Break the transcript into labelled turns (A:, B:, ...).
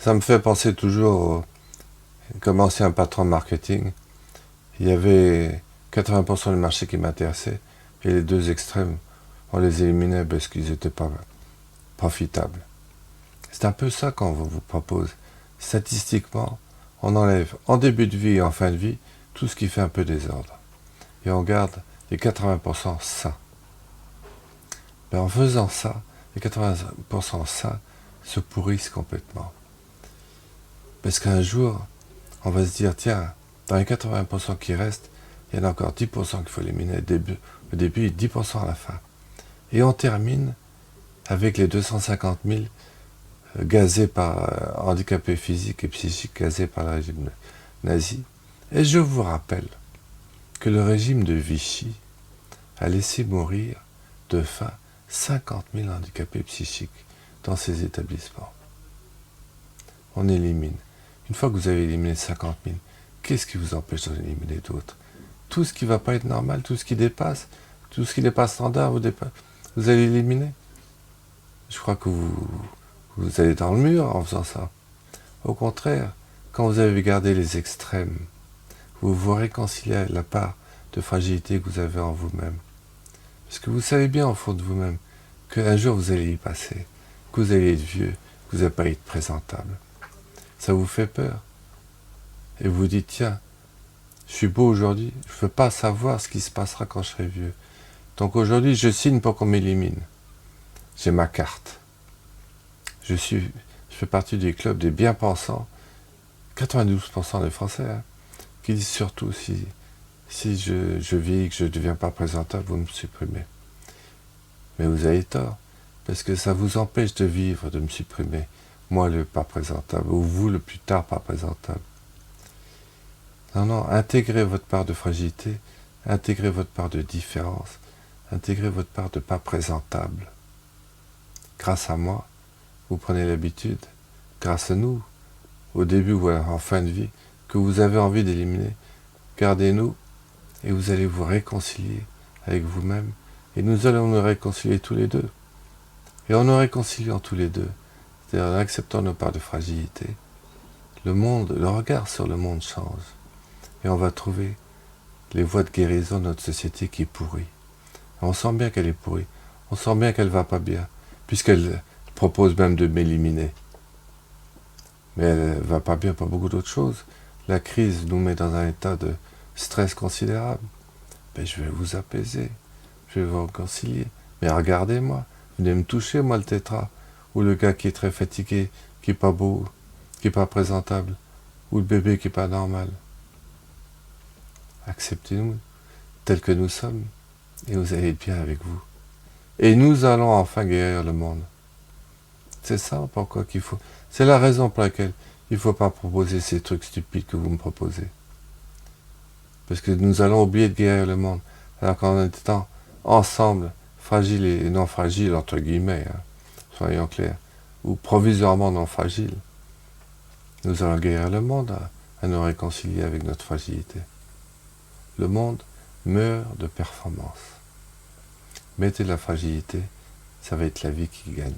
A: Ça me fait penser toujours, comme ancien patron de marketing, il y avait 80% du marché qui m'intéressait, et les deux extrêmes, on les éliminait parce qu'ils n'étaient pas profitables. C'est un peu ça qu'on vous propose. Statistiquement, on enlève en début de vie et en fin de vie tout ce qui fait un peu désordre. Et on garde les 80% sains. Mais en faisant ça, les 80% sains se pourrissent complètement. Parce qu'un jour, on va se dire, tiens, dans les 80% qui restent, il y en a encore 10% qu'il faut éliminer au début et 10% à la fin. Et on termine avec les 250 000 gazés par handicapés physiques et psychiques, gazés par le régime nazi. Et je vous rappelle que le régime de Vichy a laissé mourir de faim 50 000 handicapés psychiques dans ces établissements. On élimine. Une fois que vous avez éliminé 50 000, qu'est-ce qui vous empêche d'en éliminer d'autres? Tout ce qui ne va pas être normal, tout ce qui n'est pas standard, vous allez éliminer. Je crois que vous allez dans le mur en faisant ça. Au contraire, quand vous avez gardé les extrêmes, vous vous réconciliez avec la part de fragilité que vous avez en vous-même. Parce que vous savez bien au fond de vous-même qu'un jour vous allez y passer, que vous allez être vieux, que vous n'allez pas être présentable. Ça vous fait peur. Et vous vous dites, tiens, je suis beau aujourd'hui, je ne veux pas savoir ce qui se passera quand je serai vieux. Donc aujourd'hui, je signe pour qu'on m'élimine. J'ai ma carte. Je fais partie du club des bien-pensants, 92% des Français, qui disent surtout, si je vis et que je ne deviens pas présentable, vous me supprimez. Mais vous avez tort, parce que ça vous empêche de vivre, de me supprimer. Moi, le pas présentable, ou vous, le plus tard, pas présentable. Non, intégrez votre part de fragilité, intégrez votre part de différence, intégrez votre part de pas présentable. Grâce à moi, vous prenez l'habitude, grâce à nous, au début ou en fin de vie, que vous avez envie d'éliminer, gardez-nous et vous allez vous réconcilier avec vous-même et nous allons nous réconcilier tous les deux. Et en nous réconciliant tous les deux, c'est-à-dire en acceptant nos parts de fragilité, le regard sur le monde change. Et on va trouver les voies de guérison de notre société qui est pourrie. Et on sent bien qu'elle est pourrie. On sent bien qu'elle ne va pas bien, puisqu'elle propose même de m'éliminer. Mais elle ne va pas bien pour beaucoup d'autres choses. La crise nous met dans un état de stress considérable. Ben, je vais vous apaiser, je vais vous réconcilier. Mais regardez-moi, venez me toucher, moi, le tétra. Ou le gars qui est très fatigué, qui n'est pas beau, qui n'est pas présentable. Ou le bébé qui n'est pas normal. Acceptez-nous tels que nous sommes, et vous allez être bien avec vous. Et nous allons enfin guérir le monde. C'est ça pourquoi qu'il faut. C'est la raison pour laquelle il ne faut pas proposer ces trucs stupides que vous me proposez. Parce que nous allons oublier de guérir le monde. Alors qu'en étant ensemble, fragiles et non fragiles, entre guillemets, soyons clairs, ou provisoirement non fragiles, nous allons guérir le monde à nous réconcilier avec notre fragilité. Le monde meurt de performance. Mettez de la fragilité, ça va être la vie qui gagne.